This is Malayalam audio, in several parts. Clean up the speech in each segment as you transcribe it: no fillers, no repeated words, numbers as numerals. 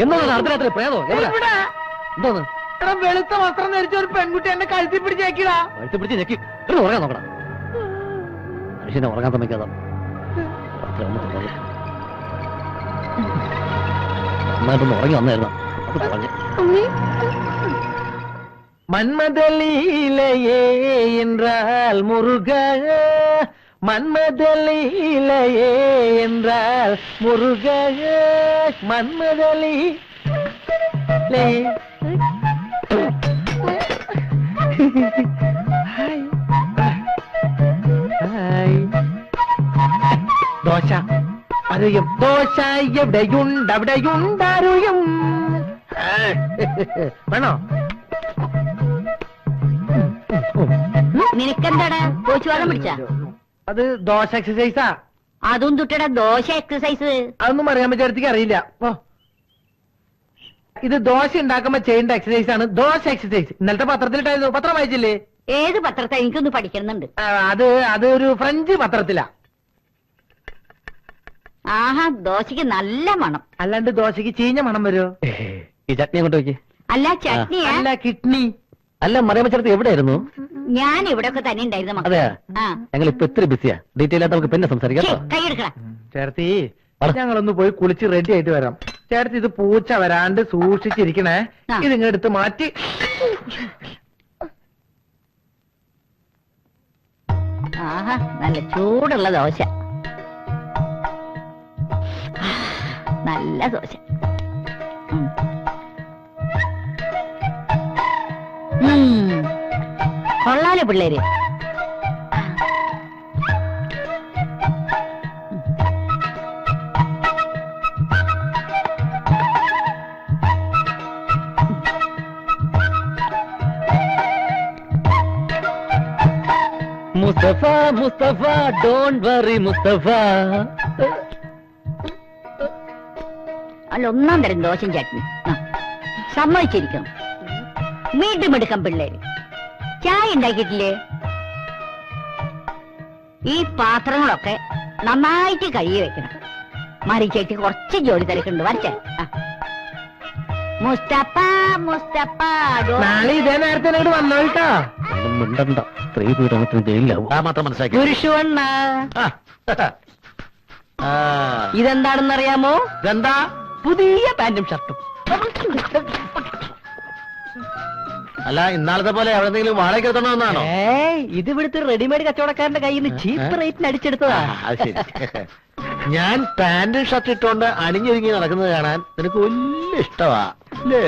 എന്താണ് അർദ്ധരാത്രി പ്രേതോ? എന്തോന്ന്? വെളുത്ത വസ്ത്രം ധരിച്ച ഒരു പെൺകുട്ടി എന്നെ കഴുത്തി പിടിച്ചേക്കിടാ. കഴുത്തി പിടിച്ച് ഞെക്കി ഉറങ്ങാൻ നോക്കണം. മനുഷ്യനെ ഉറങ്ങാൻ സമ്മതിക്കാതെ നന്നായിട്ടൊന്ന് ഉറങ്ങി വന്നായിരുന്നു. അത് പറഞ്ഞു மன்மதலீலையே என்றால் முருக, மன்மதலீலையே என்றால் முருக, மன்மதலீ ദോശ അറിയും, ദോശ എവിടെയുണ്ടവിടെയുണ്ടറിയും. വേണോ? നിനക്കെന്താടാ കോച്ചുവാദം പിടിച്ച? അത് ദോശ എക്സസൈസാ. അതും തുട്ടടാ ദോശ എക്സസൈസ്. അതൊന്നും അറിയാൻ പറ്റിയ അറിയില്ല. ഇത് ദോശ ഉണ്ടാക്കുമ്പോ ചെയ്യേണ്ട എക്സസൈസ് ആണ് ദോശ എക്സസൈസ്. ഇന്നലത്തെ പത്രത്തിലിട്ടായിരുന്നു. പത്രം വായിച്ചില്ലേ? ഏത് പത്രത്തെ? എനിക്കൊന്ന് പഠിക്കുന്നുണ്ട്. അത് ഒരു ഫ്രഞ്ച് പത്രത്തിലാ. ആഹാ, ദോശക്ക് നല്ല മണം. അല്ലാണ്ട് ദോശക്ക് ചീഞ്ഞ മണം വരുമോ? ഈ ചട്നി അങ്ങോട്ട് വയ്ക്ക്. അല്ല ചട്നിയാ? അല്ല കിഡ്നി. അല്ല മറിയമ്മച്ചേർത്ത് എവിടെയായിരുന്നു? ഞാൻ ഇവിടെ ഒക്കെ തന്നെ ഉണ്ടായിരുന്നു മക്കളെ. അതെയാ? ഞങ്ങൾ ഇപ്പൊ ഇത്ര ബിസിയാ. ഡീറ്റെയിൽ ആയിട്ട് നമുക്ക് പിന്നെ സംസാരിക്കാം. കൈയെടുക്കടാ ചേർത്തി. ഞങ്ങളൊന്ന് പോയി കുളിച്ച് റെഡി ആയിട്ട് വരാം. ചേർത്തി ഇത് പൂച്ച വരാണ്ട് സൂക്ഷിച്ചിരിക്കണേ. ഇതിങ്ങ എടുത്ത് മാറ്റി. ആഹാ, നല്ല ചൂടുള്ള ദോശ. നല്ല ദോശ. കൊള്ളാലോ പിള്ളേര്. Mustafa Mustafa don't worry Mustafa. അല്ല, ഒന്നാം തരം ദോശയും ചട്നി. സമ്മതിച്ചിരിക്കണം. വീണ്ടും എടുക്കാം പിള്ളേര്. ചായ ഉണ്ടാക്കിയിട്ടില്ലേ? ഈ പാത്രങ്ങളൊക്കെ നന്നായിട്ട് കഴുകി വെക്കണം. മറിച്ചേട്ടി കുറച്ച് ജോലി തിരക്കുണ്ട്. വരച്ചേ. മുസ്തഫ മുസ്തഫ നാളെ ഇതേ നേരത്തെ വന്നോ കേട്ടോ. മിണ്ടണ്ട, സ്ത്രീ പീഡനത്തിന് ജയിലിലാവും. ആ മാത്രം മനസ്സിലാക്കി. പുരുഷവണ്ണ ഇതെന്താണെന്നറിയാമോ? ഇതെന്താ? പുതിയ പാന്റും ഷർട്ടും. അല്ല, ഇന്നാളത്തെ പോലെ എവിടെന്തെങ്കിലും വാടകയ്ക്ക് എത്തണമെന്നാണോ? ഇത് ഇവിടുത്തെ റെഡിമെയ്ഡ് കച്ചവടക്കാരന്റെ കയ്യിൽ നിന്ന് ചീപ്പ് റേറ്റിന് അടിച്ചെടുത്തതാ. ഞാൻ പാന്റും ഷർട്ട് ഇട്ടുകൊണ്ട് അണിഞ്ഞൊരുങ്ങി നടക്കുന്നത് കാണാൻ നിനക്ക് വലിയ ഇഷ്ടമാ അല്ലേ?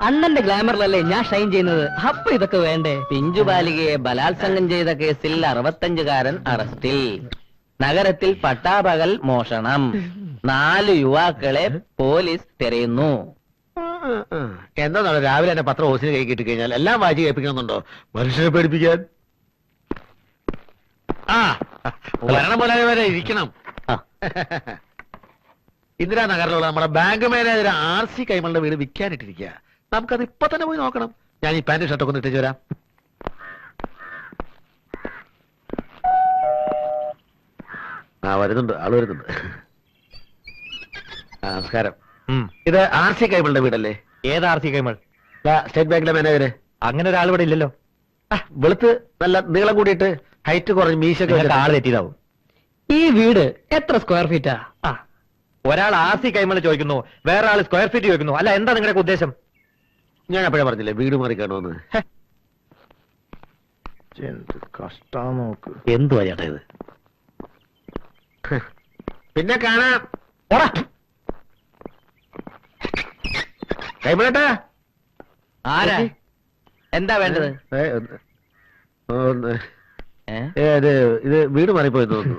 അണ്ണന്റെ ഗ്ലാമറിലല്ലേ ഞാൻ ഷൈൻ ചെയ്യുന്നത്. അപ്പൊ ഇതൊക്കെ വേണ്ടേ? പിഞ്ചു ബാലികയെ ബലാത്സംഗം ചെയ്ത കേസിൽ 65-കാരൻ അറസ്റ്റിൽ. നഗരത്തിൽ പട്ടാപകൽ മോഷണം. 4 യുവാക്കളെ പോലീസ് തിരയുന്നു. എന്താണോ രാവിലെ എന്നെ പത്രം ഓസിന് കൈ കിട്ടി കഴിഞ്ഞാൽ എല്ലാം വായിച്ച് കേൾപ്പിക്കണമെന്നുണ്ടോ? മനുഷ്യരെ പേടിപ്പിക്കാൻ. ഭരണ പോലെ വരെ ഇരിക്കണം. ഇന്ദിരാനഗറിലുള്ള നമ്മുടെ ബാങ്ക് മാനേജർ RC കൈമളുടെ വീട് വിൽക്കാനിട്ടിരിക്കുക. നമുക്കത് ഇപ്പൊ തന്നെ പോയി നോക്കണം. ഞാൻ ഈ പാന്റ് ഷർട്ടൊക്കെ ഒന്ന് ഇട്ടിച്ചു വരാം. വരുന്നുണ്ട്, ആള് വരുന്നുണ്ട്. നമസ്കാരം. ഇത് RC കൈമളുടെ വീടല്ലേ? ഏത് RC കൈമൾ? സ്റ്റേറ്റ് ബാങ്കിലെ മാനേജര്. അങ്ങനെ ഒരാൾ ഇവിടെ ഇല്ലല്ലോ. വെളുത്ത് നല്ല നീളം കൂടിയിട്ട് ഹൈറ്റ് കുറഞ്ഞ് മീശൊക്കെ ആള് തെറ്റിയതാവും. ഈ വീട് എത്ര സ്ക്വയർ ഫീറ്റാ? ഒരാൾ RC കൈമൾ ചോദിക്കുന്നു, വേറെ ആൾ സ്ക്വയർ ഫീറ്റ് ചോദിക്കുന്നു. അല്ല, എന്താ നിങ്ങളുടെ ഉദ്ദേശം? ഞാൻ അപ്പോഴേ പറഞ്ഞില്ലേ വീട് മാറി കാണുമെന്ന്. കഷ്ടാ നോക്ക്. എന്തുവാ ചേട്ടാ ഇത്? പിന്നെ കാണാം. കൈമളേട്ടാ. ആരാ? എന്താ വേണ്ടത്? ഇത് വീട് മാറിപ്പോയി തോന്നുന്നു.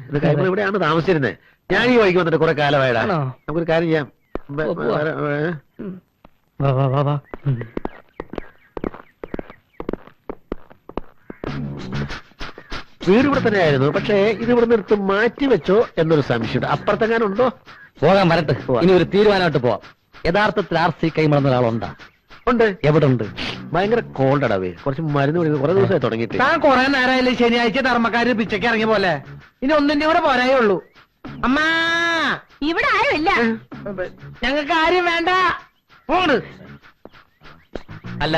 ഇത് കൈമൾ ഇവിടെയാണ് താമസിച്ചിരുന്നത്. ഞാൻ ഈ വഴിക്ക് വന്നിട്ട് കുറെ കാലമായിടാ. നമുക്കൊരു കാര്യം ചെയ്യാം. വീട് ഇവിടെ തന്നെയായിരുന്നു. പക്ഷേ ഇത് ഇവിടെ നിർത്ത് മാറ്റി വെച്ചോ എന്നൊരു സംശയം. അപ്പുറത്തെങ്ങാനുണ്ടോ? പോകാൻ വരട്ടെ. ഇനി ഒരു തീരുമാനമായിട്ട് പോവാം. യഥാർത്ഥത്തിൽ RC കൈമൾ ഒരാളുണ്ടാ? ഉണ്ട്. എവിടെ ഉണ്ട്? ഭയങ്കര കോൾഡ് അടവേ. കുറച്ച് മരുന്ന് കുടിക്കുന്നത് കുറെ ദിവസമായി തുടങ്ങിയിട്ട്. താൻ കുറെ നേരമായാലും ശനിയാഴ്ച ധർമ്മക്കാര് പിച്ചയ്ക്ക് ഇറങ്ങിയ പോലെ. ഇനി ഒന്നിന്റെ കൂടെ പോരായേ ഉള്ളൂ. അമ്മാ ഇവിടെ ആരും ഇല്ല. ഞങ്ങൾക്ക് ആരും വേണ്ട. പോണ്. അല്ല,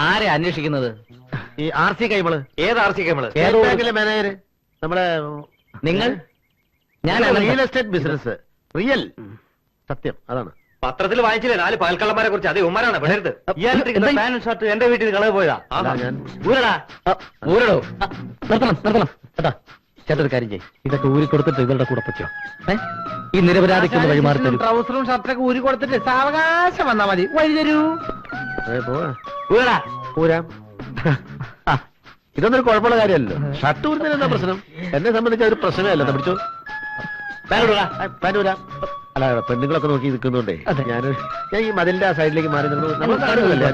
ആരെ അന്വേഷിക്കുന്നത്? ഈ RC കൈമള്, ഏത് RC കേബിള്? സ്റ്റേറ്റ് ബാങ്കിലെ മാനേജർ, നമ്മളെ നിങ്ങൾ? ഞാൻ റിയൽ എസ്റ്റേറ്റ് ബിസിനസ്. റിയൽ സത്യം അതാണ്. പത്രത്തിൽ വായിച്ചില്ലേ 4 പകൽക്കള്ളന്മാരെ കുറിച്ച്? അത് ഉമ്മാരാണ് വിടരുത്. എന്താ? പാന്റും ഷർട്ട് എന്റെ വീട്ടിൽ നിന്ന് കളവ് പോയതാ. അതാ ഞാൻ ഊരടാ, ഊരടോ. നിർത്തണം കേട്ടാ. ചേട്ടൻ ഒരു കാര്യം ചെയ്യ്, ഇതൊക്കെ ഊരി കൊടുത്തിട്ട് ഇവരുടെ കൂടെ പറ്റോ? ഈ നിരപരാധിക്കുന്ന വഴിമാറി തരും. ട്രൗസറും ഷർട്ടൊക്കെ ഊരി കൊടുത്തിട്ട് സാവകാശം വന്നാ മതി. വഴി തരൂ. പോവാ ഊരടാ. ഊരാം. ഇതൊന്നും ഒരു കുഴപ്പമുള്ള കാര്യമല്ലോ. ഷർട്ട് ഊരുന്നതിന് എന്താ പ്രശ്നം? എന്നെ സംബന്ധിച്ച ഒരു പ്രശ്നമേ അല്ല. പിടിച്ചോ, പാൻറ് ഊരാം. അല്ല, പെണ്ണുങ്ങളൊക്കെ നോക്കി നിൽക്കുന്നുണ്ടേ ഞാൻ ഈ മതിലിന്റെ ആ സൈഡിലേക്ക് മാറി നിന്നു. നമ്മൾ കാണുമല്ലേ?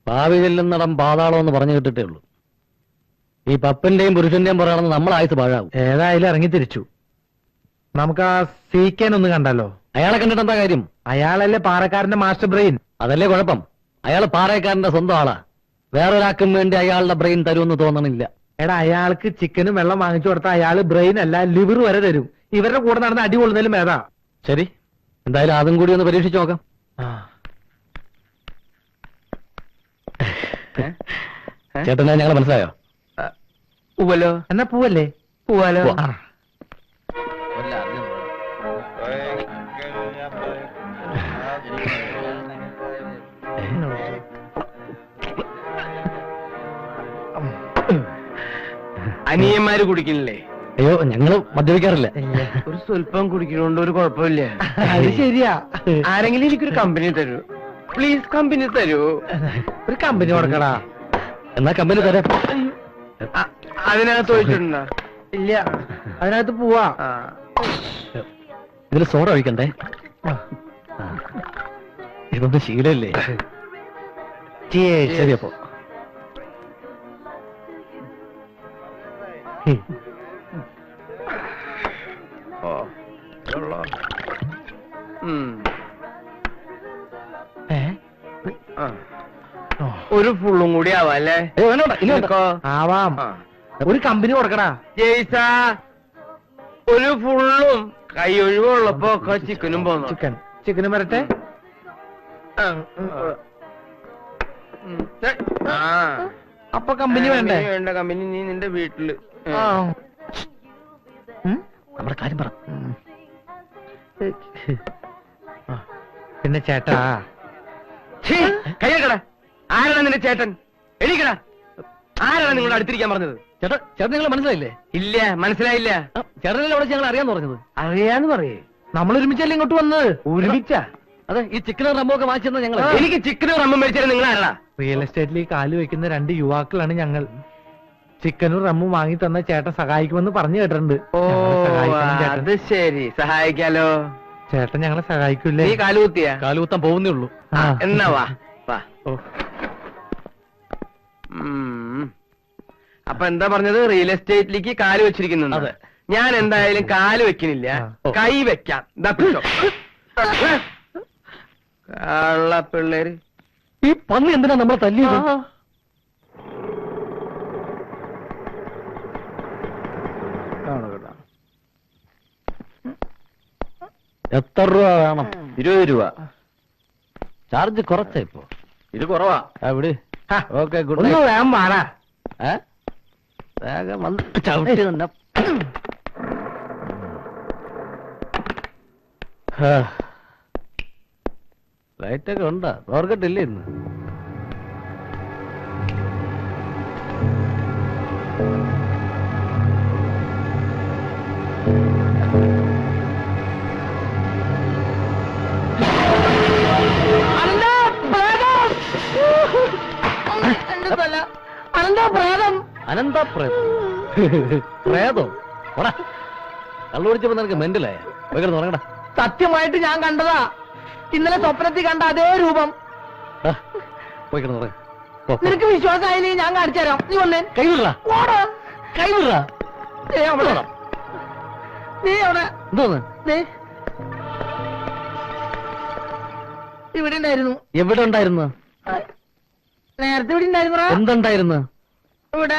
ഭാവി ചെല്ലുന്നിടം പാതാളം എന്ന് പറഞ്ഞു കേട്ടിട്ടേ ഉള്ളൂ. ഈ പപ്പന്റെയും പുരുഷന്റെയും പുറകെ നമ്മൾ ആയുസ് പാഴാവും. ഏതായാലും ഇറങ്ങി തിരിച്ചു. നമുക്ക് ആ സീക്കേൻ ഒന്ന് കണ്ടല്ലോ. അയാളെ കണ്ടിട്ട് എന്താ കാര്യം? അയാളല്ലേ പാറക്കാരന്റെ മാസ്റ്റർ ബ്രെയിൻ. അതല്ലേ കുഴപ്പം. അയാൾ പാറയക്കാരന്റെ സ്വന്തം ആളാ. വേറൊരാൾക്കും വേണ്ടി അയാളുടെ ബ്രെയിൻ തരുമെന്ന് തോന്നണില്ല. എടാ, അയാൾക്ക് ചിക്കനും വെള്ളം വാങ്ങിച്ചു കൊടുത്താൽ അയാള് ബ്രെയിൻ അല്ല ലിവർ വരെ തരും. ഇവരുടെ കൂടെ നടന്ന് അടി കൊള്ളുന്നതിലും ഏതാ. ശരി, എന്തായാലും അതും കൂടി ഒന്ന് പരീക്ഷിച്ച് നോക്കാം. ചേട്ടനെ ഞങ്ങൾ മനസ്സിലായോ? പൂവല്ലോ. എന്നാ പൂവല്ലേ? പൂവാലോ. അനിയന്മാര് കുടിക്കണില്ലേ? അയ്യോ, ഞങ്ങള് മദ്യപിക്കാറില്ല. ഒരു സ്വല്പം കുടിക്കണോണ്ട് ഒരു കുഴപ്പമില്ല. അത് ശരിയാ. ആരെങ്കിലും എനിക്കൊരു കമ്പനി തരൂ പ്ലീസ്. കമ്പനി തരൂ. ഒരു കമ്പനി കൊടുക്കടാ. എന്നാ കമ്പനി തരാം. അതിനകത്ത് ചോദിച്ചിട്ടുണ്ടോ? ഇല്ല, അതിനകത്ത് പോവാ. ഇതിൽ സോഡ ഒഴിക്കണ്ടേ? ഇതൊന്നും ശീലല്ലേ? ശരി, അപ്പോ ഒരു ഫുള്ളും കൂടി ആവാം അല്ലേ? ആവാം. ഒരു കമ്പനി കൊടുക്കടാ. ജയ്സ, ഒരു ഫുള്ളും കൈ ഒഴിവുള്ളപ്പോ ഒക്കെ ചിക്കനും പോന്നു. ചിക്കനും വരട്ടെ. അപ്പൊ കമ്പനി വേണ്ടേ? വേണ്ട കമ്പനി നീ നിന്റെ വീട്ടില്. നമ്മുടെ കാര്യം പറ. പിന്നെ ചേട്ടാ, കയ്യക്കട. ആരാണ് നിന്റെ ചേട്ടൻ? എണീക്കടാ. ആരാണ് നിങ്ങളോട് അടുത്തിരിക്കാൻ പറഞ്ഞത്? ചേട്ടൻ നിങ്ങൾ മനസ്സിലായില്ലേ? ഇല്ല, മനസ്സിലായില്ല. ചേട്ടനെ അവിടെ ഞങ്ങൾ അറിയാന്ന് പറഞ്ഞത്. അറിയാന്ന് പറയേ. നമ്മൾ ഒരുമിച്ചല്ലേ ഇങ്ങോട്ട് വന്നത്? ഒരുമിച്ച? അതെ, ഈ ചിക്കനും റമ്മോ ഒക്കെ വാങ്ങിച്ചെന്ന ഞങ്ങൾ. എനിക്ക് ചിക്കനും റമ്മും മേടിച്ചാലും നിങ്ങൾ ആരാ? റിയൽ എസ്റ്റേറ്റിലേക്ക് കാല് വെക്കുന്ന 2 യുവാക്കളാണ് ഞങ്ങൾ. ചിക്കനും റമ്മും വാങ്ങി തന്ന ചേട്ടൻ സഹായിക്കുമെന്ന് പറഞ്ഞു കേട്ടിട്ടുണ്ട്. ഓ, ഞങ്ങളെ സഹായിക്കണം ചേട്ടൻ. അത് ശരി. സഹായിക്കാലോ. ചേട്ടൻ ഞങ്ങളെ സഹായിക്കൂലേ? നീ കാലുകുത്തിയാ? കാലുകുത്താൻ പോകുന്നേ ഉള്ളൂ. എന്നാ വാ വാ. ഓ, അപ്പൊ എന്താ പറഞ്ഞത്? റിയൽ എസ്റ്റേറ്റിലേക്ക് കാല് വെച്ചിരിക്കുന്നു. അതെ. ഞാൻ എന്തായാലും കാല് വെക്കണില്ല, കൈ വെക്കാം. കള്ള പിള്ളേര്. ഈ പന്നി എന്തിനാ നമ്മളെ തല്ലിയത്? എത്ര രൂപ വേണം? 20 രൂപ. ചാർജ് കുറച്ചാ ഇപ്പോ. ഇത് കുറവാ. എവിടെ? ഓക്കെ, ഗുഡ് ഒന്ന് വേഗം മാറാ. വേഗം വന്ന് ചവിട്ടി തന്നെ. ലൈറ്റൊക്കെ ഉണ്ടാ? ഓർക്കട്ടില്ലേ ഇന്ന്? പ്രേതോ? കള്ളുപിടിച്ചപ്പോ നിനക്ക് മെന്റലായ? ഉറങ്ങടാ. സത്യമായിട്ട് ഞാൻ കണ്ടതാ. ഇന്നലെ സ്വപ്നത്തിൽ കണ്ട അതേ രൂപം. പോയിക്കിടന്ന് നിനക്ക് വിശ്വാസമായില്ലേ? ഞാൻ കാണിച്ചു തരാം. നീ വന്നേ. കൈവിടാ, കൈവിടാ. നീ അവിടെ എന്തോന്ന്? ഇവിടെ ഉണ്ടായിരുന്നു. എവിടെ ഉണ്ടായിരുന്നു? നേരത്തെ ഇവിടെ ഉണ്ടായിരുന്നു. എന്തുണ്ടായിരുന്നു? ഇവിടെ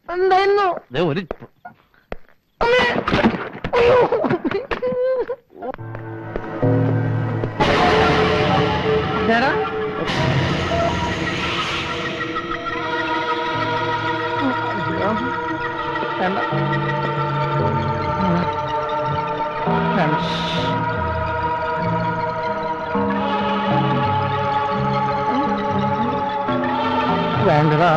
എന്തായിരുന്നു? ദേ ഒരു ഇതാടാ. വേണ്ട. വേണ്ട. വേണ്ടടാ.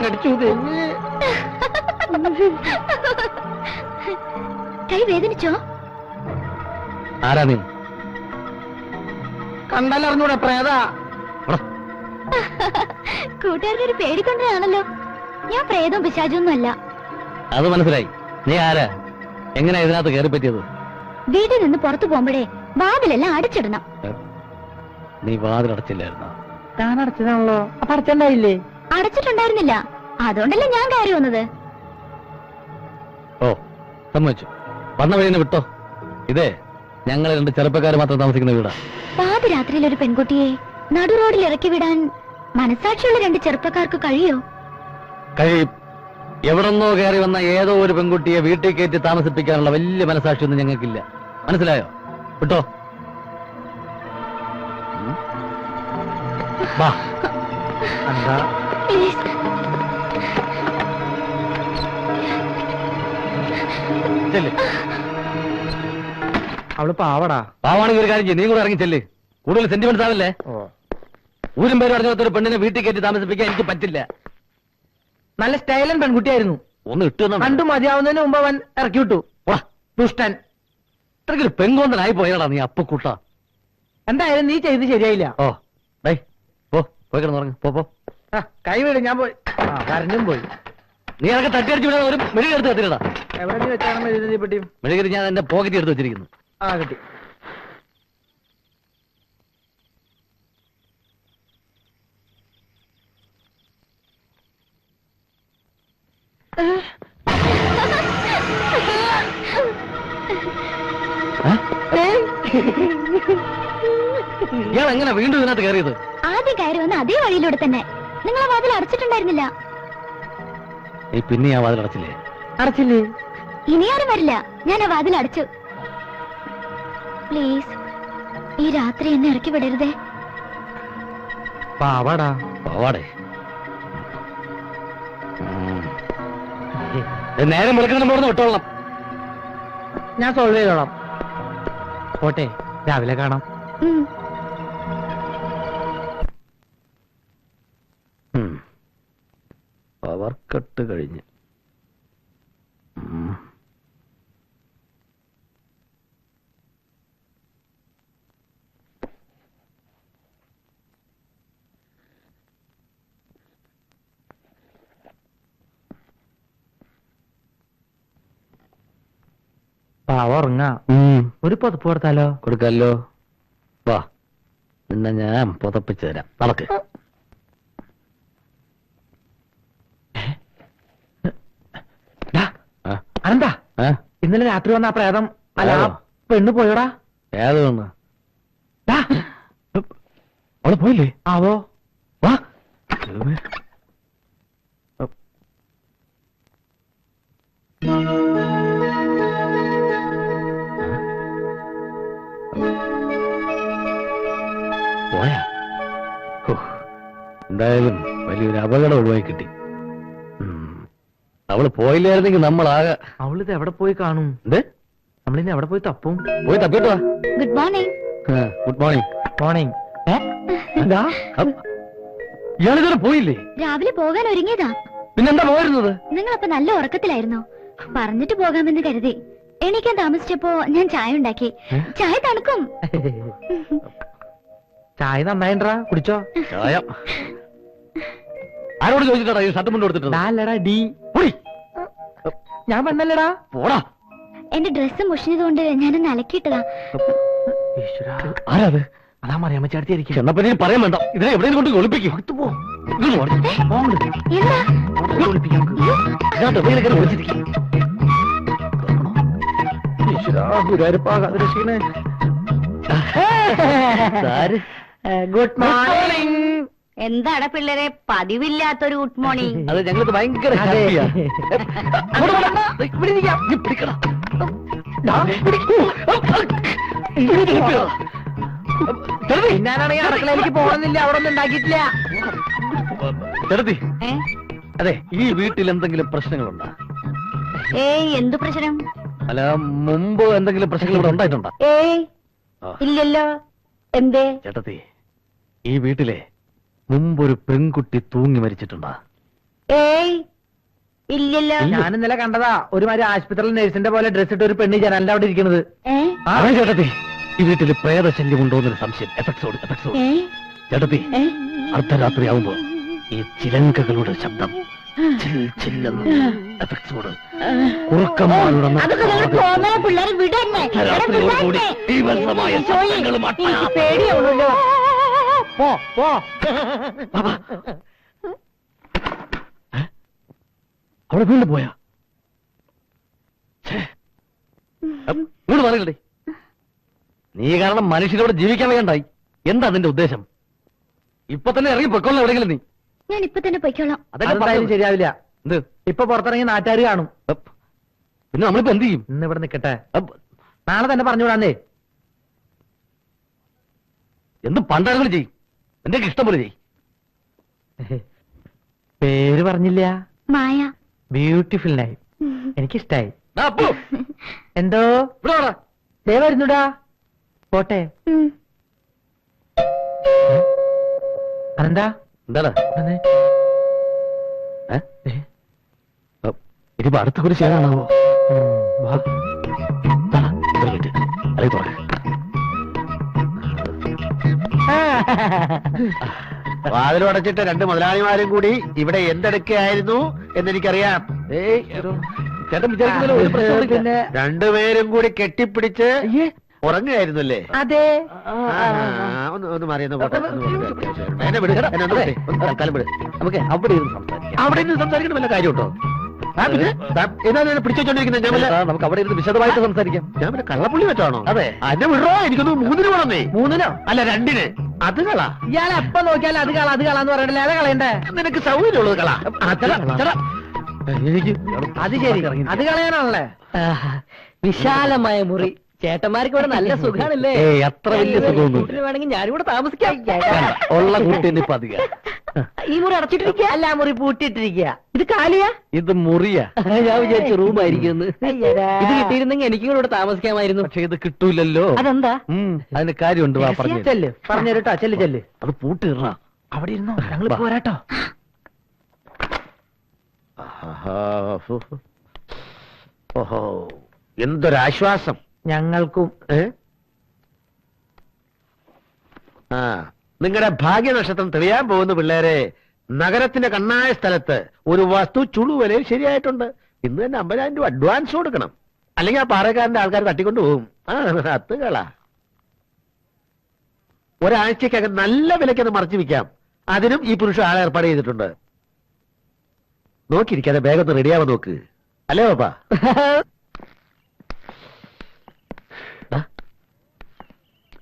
കടിച്ചു തെങ്ങ്. കൈ വേദനിച്ചോ? ആരാ നീ? കണ്ടാലറിഞ്ഞൂടെ പ്രേതാ. കൂട്ടുകാരുടെ ഒരു പേടിക്കൊണ്ടതാണല്ലോ. ഞാൻ പ്രേതവും പിശാചൊന്നും അല്ല. അത് മനസ്സിലായി. നീ ആരാ? എങ്ങനെയാ ഇതിനകത്ത് കയറി പറ്റിയത്? വീട്ടിൽ നിന്ന് പുറത്തു പോകുമ്പോഴേ വാതിലെല്ലാം അടച്ചിടണം. നീ വാതിലടച്ചില്ലായിരുന്നോ? താൻ അടച്ചതാണല്ലോ. അപ്പൊ അടച്ചണ്ടായില്ലേ? അടച്ചിട്ടുണ്ടായിരുന്നില്ല. അതുകൊണ്ടല്ലേ ഞാൻ കയറി വന്നത്. ഓ, സമ്മതിച്ചു. വന്ന വഴി വിട്ടോ. ഇതേ ഞങ്ങൾ 2 ചെറുപ്പക്കാർ മാത്രം താമസിക്കുന്ന വീടാ. പാതിരാത്രിയിൽ ഒരു പെൺകുട്ടിയെ നടു റോഡിൽ ഇറക്കി വിടാൻ മനസാക്ഷിയുള്ള 2 ചെറുപ്പക്കാർക്ക് കഴിയോ? കഴിയും. എവിടെന്നോ കയറി വന്ന ഏതോ ഒരു പെൺകുട്ടിയെ വീട്ടിൽ കയറ്റി താമസിപ്പിക്കാനുള്ള വലിയ മനസാക്ഷിയൊന്നും ഞങ്ങൾക്കില്ല. മനസ്സിലായോ? വിട്ടോ. വാ. എന്താ? പ്ലീസ്. ചെല്ല്. അവള് പാവടാ. പാവാണെങ്കിൽ ഒരു കാര്യം ചെയ്യ്. നീ കൂടെ ഇറങ്ങി ചെല്ല്. കൂടുതൽ സെന്റിമെന്റ്സ് ആവല്ലേ? ഊരും പേര് പറഞ്ഞ ഒരു പെണ്ണിനെ വീട്ടിൽ കയറ്റി താമസിപ്പിക്കാൻ എനിക്ക് പറ്റില്ല. നല്ല സ്റ്റൈലൻ പെൺകുട്ടിയായിരുന്നു. ഒന്ന് ഇട്ടു കണ്ടു മതിയാവുന്നതിന് മുമ്പ് അവൻ ഇറക്കി വിട്ടു. ദുഷ്ടൻ. ഇത്രയ്ക്കൊരു പെങ്കോന്തനായി പോയടാ നീ അപ്പക്കൂട്ട. എന്തായാലും നീ ചെയ്ത് ശരിയായില്ല. ഓ ഡേ പോയി കിടന്നുറങ്ങ്. പോ. കൈ വീട്. ഞാൻ പോയി. കരഞ്ഞും പോയി. നീ അതൊക്കെ തട്ടിയടിച്ചു വിടാൻ ഒരു മെഴുകി എടുത്ത് കത്തിരടാ. എവിടെ നീ വെച്ചാണ് എഴുതി പെട്ടിയും? മെഴുകി ഞാൻ എന്റെ പോക്കറ്റ് എടുത്ത് വെച്ചിരിക്കുന്നു. കിട്ടി. ഇയാൾ എങ്ങനെ വീണ്ടും ഇതിനകത്ത് കയറിയത്? ആദ്യം കയറി വന്ന അതേ വഴിയിലൂടെ തന്നെ. നിങ്ങളെ വാതിൽ അടച്ചിട്ടുണ്ടായിരുന്നില്ല. നീ പിന്നെ ആ വാതിലടച്ചില്ലേ? അടച്ചില്ലേ? ഇനി ആരും വരില്ല. ഞാൻ ആ വാതിൽ അടച്ചു. പ്ലീസ്, ഈ രാത്രി എന്നെ ഇറക്കി വിടരുതേ. പാവാടാ. പോവാടേ. നേരം വിളിക്കണം പോടുന്ന വിട്ടോളണം. ഞാൻ സോൾവ് ചെയ്തോളാം. പോട്ടെ, രാവിലെ കാണാം. പവർ കട്ട് കഴിഞ്ഞ്. പാവ ഉറങ്ങാ. ഒരു പതുപ്പ് കൊടുത്താലോ? കൊടുക്കാലോ. വാ, നിന്നെ ഞാൻ പുതപ്പിച്ചു തരാം. നടക്ക്. അനന്താ, ഇന്നലെ രാത്രി വന്ന ആ പ്രേതം അല്ല ആ പെണ്ണ് പോയോടാ? ഏത് പെണ്ണ്? അവള് പോയില്ലേ? ആവോ. വാ. പോയാ? എന്തായാലും വലിയൊരു അപകടം ഒഴിവായി കിട്ടി. അവള് പോയില്ലായിരുന്നെങ്കിൽ നമ്മളാകെ. അവളിത് എവിടെ പോയി കാണും? എന്ത്? നമ്മളിന്ന് എവിടെ പോയി തപ്പും? പോയി തപ്പിട്ടോ. Good morning. Good morning. Morning. എന്താ ഇയാളിതുവരെ പോയില്ലേ? രാവിലെ പോകാൻ ഒരുങ്ങിയതാ. പിന്നെന്താ പോയിരുന്നത്? നിങ്ങളപ്പോ നല്ല ഉറക്കത്തിലായിരുന്നു. പറഞ്ഞിട്ട് പോകാമെന്ന് കരുതി. എണീക്കാൻ താമസിച്ചപ്പോ ഞാൻ ചായ ഉണ്ടാക്കി. ചായ തണുക്കും. ചായ നന്നായിട്ടാ, കുടിച്ചോ. ചായ ആരോട് ചോദിച്ചിട്ടാ ഈ ഷർട്ട് മുണ്ട് കൊടുത്തിട്ട്? അല്ലടാ ഡി. ഞാൻ പെണ്ണല്ലടാ. പോടാ. എന്റെ ഡ്രസ്സ് മുഷിഞ്ഞതുകൊണ്ട് ഞാനൊന്ന് അലക്കിയിട്ടതാ. ആരാത്? അതാ മറിയാമ്മ ചേർത്തിയായിരിക്കും. ചെന്നപ്പോ നീ പറയാൻ വേണ്ട. ഇതിനെ എവിടെയും കൊണ്ട് ഒളിപ്പിക്കും. Good morning. എന്താണ് പിള്ളേരെ പതിവില്ലാത്തൊരു ഗുഡ് മോർണിംഗ്? അത് ഞങ്ങൾക്ക് ഭയങ്കര അതെ. ഹാപ്പിയാ. അങ്ങോട്ട് പോകണ്ട. ഇവിടെ ഇരിക്കാം. നീ പിടിക്കടാ. ദാ, പിടിക്കൂ. ചെറുതി. ഞാനാണെങ്കിൽ അടുക്കളയിലേക്ക് പോകണമെന്നില്ല, അവിടെ ഒന്നും ഉണ്ടാക്കിയിട്ടില്ല. ചെറുതി. ഏ? അതെ, ഈ വീട്ടിൽ എന്തെങ്കിലും പ്രശ്നങ്ങളുണ്ടോ? ഏയ് എന്തു പ്രശ്നം? അല്ല, മുമ്പ് എന്തെങ്കിലും പ്രശ്നങ്ങൾ ഇവിടെ ഉണ്ടായിട്ടുണ്ടോ? ഏയ് ആ. ഇല്ലല്ലോ. എന്തേ? ചേട്ടത്തി, ഈ വീട്ടിലെ മുമ്പൊരു പെൺകുട്ടി തൂങ്ങി മരിച്ചിട്ടുണ്ടോ? ഏയ് ഇല്ലല്ലോ. ഞാൻ ഇന്നലെ കണ്ടതാ, ഒരുമാതിരി ആശുപത്രിയിൽ നഴ്സിന്റെ പോലെ ഡ്രസ് ഇട്ട് ഒരു പെണ്ണ് ജനലിന്റെ അവിടെ ഇരിക്കുന്നത്. ഏ? അതെ ചേട്ടത്തി, ഈ വീട്ടിൽ പ്രേതശല്യം ഉണ്ടോ എന്നൊരു സംശയം. എഫക്സോട്. ഏ? ചേട്ടത്തി, ഏ? അർദ്ധരാത്രിയാവുമ്പോ ഈ ചിലങ്കകളുടെ ശബ്ദം ചില്ലെന്ന് എഫക്സോട് അതൊക്കെ നിങ്ങൾ തോന്നല പിള്ളേരെ വിടന്നെ. രാത്രിയോടുകൂടി തീവ്രമായ ശബ്ദങ്ങളും എനിക്ക് പേടിയാവുന്നല്ലോ. പോ പോ. അവിടെ വീണ്ടും പോയാ? ഇങ്ങോട്ട് പറയണ്ടേ, നീ കാരണം മനുഷ്യരോട് ജീവിക്കാൻ വേണ്ടായി. എന്താ നിന്റെ ഉദ്ദേശം? ഇപ്പൊ തന്നെ ഇറങ്ങി പൊയ്ക്കൊള്ളാം എവിടെയെങ്കിലും നീ. ഞാൻ ഇപ്പൊ തന്നെ പൊയ്ക്കോളാം. അതല്ലേ അതെന്തായാലും പറഞ്ഞത്. ശരിയാവില്ല. എന്ത്? ഇപ്പൊ പുറത്തിറങ്ങി നാട്ടുകാർ കാണും. അപ്പ്. പിന്നെ നമ്മളിപ്പോ എന്ത് ചെയ്യും? ഇന്ന് ഇവിടെ നിക്കട്ടെ, അപ്പ്. നാളെ തന്നെ പറഞ്ഞുവിടാന്നേ. എന്ത് പണ്ടാളുകൾ ചെയ്യും? എന്റെ ഇഷ്ടം പോലെ ചെയ്യും. പേര് പറഞ്ഞില്ല. മായ. Beautiful night. എനിക്കിഷ്ടായി. എന്തോ ഇവിടെ വാടാ. ദേ വരുന്നുടാ. പോട്ടെ. ഉം. അതെന്താ? എന്താടാ? അതെ. ഇനിയിപ്പോ അടുത്ത കുറി ചെയ്യാനാണാവോ? വാ. അല്ലെ തുറക്ക. വാതിലും അടച്ചിട്ട് രണ്ട് മുതലാളിമാരും കൂടി ഇവിടെ എന്തെടുക്കുകയായിരുന്നു എന്നെനിക്കറിയാം. ചേട്ടൻ വിചാരിക്കുന്നല്ലോ ഒരു പ്രശ്നവും ഇല്ല. പിന്നെ രണ്ടുപേരും കൂടി കെട്ടിപ്പിടിച്ച് ഉറങ്ങുകയായിരുന്നല്ലേ? അതെ. ഒന്ന് മാറിയെന്ന് പോട്ടെ. എന്നെ വിട്, എന്നെ ഒന്ന് വിട്. ഒന്ന് തൽക്കാലം വിട്. നമുക്ക് അവിടെ ഇരുന്ന് സംസാരിക്കാം. അവിടെ നിന്ന് സംസാരിക്കണം വല്ല കാര്യം കേട്ടോ. ഏതാണ് പിടിച്ചോണ്ടിരിക്കുന്നത്? ഞാൻ ചേട്ടാ, നമുക്ക് അവിടെ ഇരുന്ന് വിശദമായിട്ട് സംസാരിക്കാം. വല്ല കള്ളപ്പുള്ളി വെച്ചാണോ? അതെ. എന്നെ വിടറോ? എനിക്കൊന്ന് 3 വേണമെന്നേ. 3 അല്ല 2. അത് കളാ. ഇയാൾ എപ്പ നോക്കിയാലും അത് കളാന്ന് പറയണ്ടല്ലേ, അത് കളയണ്ടേ? നിനക്ക് സൗകര്യമുള്ളത് കളാ. എനിക്ക് അത് ശരി, അത് കളയാനാണല്ലേ? വിശാലമായ മുറി. ചേട്ടന്മാർക്ക് ഇവിടെ നല്ല സുഖാണല്ലേ? ഏയ് അത്ര വലിയ സുഖമൊന്നുമില്ല. കൂട്ടിന് വേണമെങ്കിൽ ഞാനും കൂടെ താമസിക്കാം. ഉള്ള കുട്ടി ഇപ്പൊ അധികം. ഈ മുറി അടച്ചിട്ടിരിക്കുക? അല്ല, മുറി പൂട്ടിയിട്ടിരിക്കുക. ഇത് കാലിയാ? ഇത് മുറിയാ. ഞാൻ വിചാരിച്ചു റൂമായിരിക്കും. ഇത് കിട്ടിയിരുന്നെങ്കിൽ എനിക്കും കൂടെ ഇവിടെ താമസിക്കാമായിരുന്നു. പക്ഷെ ഇത് കിട്ടൂലല്ലോ. അതെന്താ? അതിന് കാര്യമുണ്ട്. വാ പറഞ്ഞു. ചെല്ല്, പറഞ്ഞുതരട്ടോ. ചെല്ല്. അത് പൂട്ടിടണ. അവിടെ ഇരുന്നോ, ഞങ്ങൾ പോരാട്ടോ. ഓഹോ, എന്തൊരാശ്വാസം. ഞങ്ങൾക്കും. നിങ്ങളുടെ ഭാഗ്യനക്ഷത്രം തെളിയാൻ പോകുന്ന പിള്ളേരെ, നഗരത്തിന്റെ കണ്ണായ സ്ഥലത്ത് ഒരു വസ്തു ചുളുവലയിൽ ശരിയായിട്ടുണ്ട്. ഇന്ന് തന്നെ 50,000 രൂപ അഡ്വാൻസ് കൊടുക്കണം. അല്ലെങ്കിൽ ആ പാറക്കാരന്റെ ആൾക്കാർ തട്ടിക്കൊണ്ടു പോകും. അത്തുകളാ. ഒരാഴ്ചക്കകം നല്ല വിലയ്ക്ക് അത് മറച്ചു വിൽക്കാം. അതിനും ഈ പുരുഷൻ ആളെ ഏർപ്പാട് ചെയ്തിട്ടുണ്ട്. നോക്കിയിരിക്കാതെ വേഗം റെഡിയാവാൻ നോക്ക്. അല്ലേ പാപ്പാ?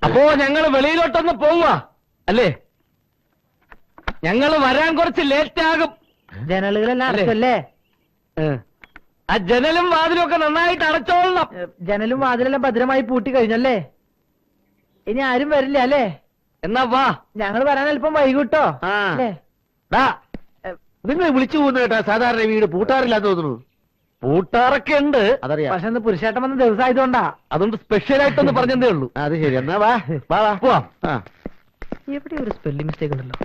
അപ്പോ ഞങ്ങള് വെളിയിലോട്ടൊന്ന് പോവുക അല്ലേ? ഞങ്ങള് വരാൻ കുറച്ച് ലേറ്റ് ആകും. ജനലുകളെല്ലാം അടച്ചല്ലേ? ആ ജനലും വാതിലും ഒക്കെ നന്നായിട്ട് അടച്ചോളണം. ജനലും വാതിലെല്ലാം ഭദ്രമായി പൂട്ടി കഴിഞ്ഞല്ലേ? ഇനി ആരും വരില്ല അല്ലേ? എന്നാ വാ. ഞങ്ങൾ വരാൻ അല്പം വൈകിട്ടോ. ആ. അല്ലേ? നിങ്ങൾ വിളിച്ചു പോകുന്ന കേട്ടാ സാധാരണ വീട് പൂട്ടാറില്ലാന്ന് തോന്നുന്നു. പൂട്ടാറൊക്കെ ഉണ്ട്. അതറിയാം. പക്ഷെ ഇന്ന് പുരുഷേട്ടൻ വന്ന ദിവസമായതുകൊണ്ടാ. അതുകൊണ്ട് സ്പെഷ്യൽ ആയിട്ടൊന്ന് പറഞ്ഞതേ ഉള്ളൂ. അത് ശരി. എന്നാ വാ വാ വാ. പോവാം. ആ. എവിടെ ഒരു സ്പെല്ലിംഗ് മിസ്റ്റേക്ക് ഉണ്ടല്ലോ.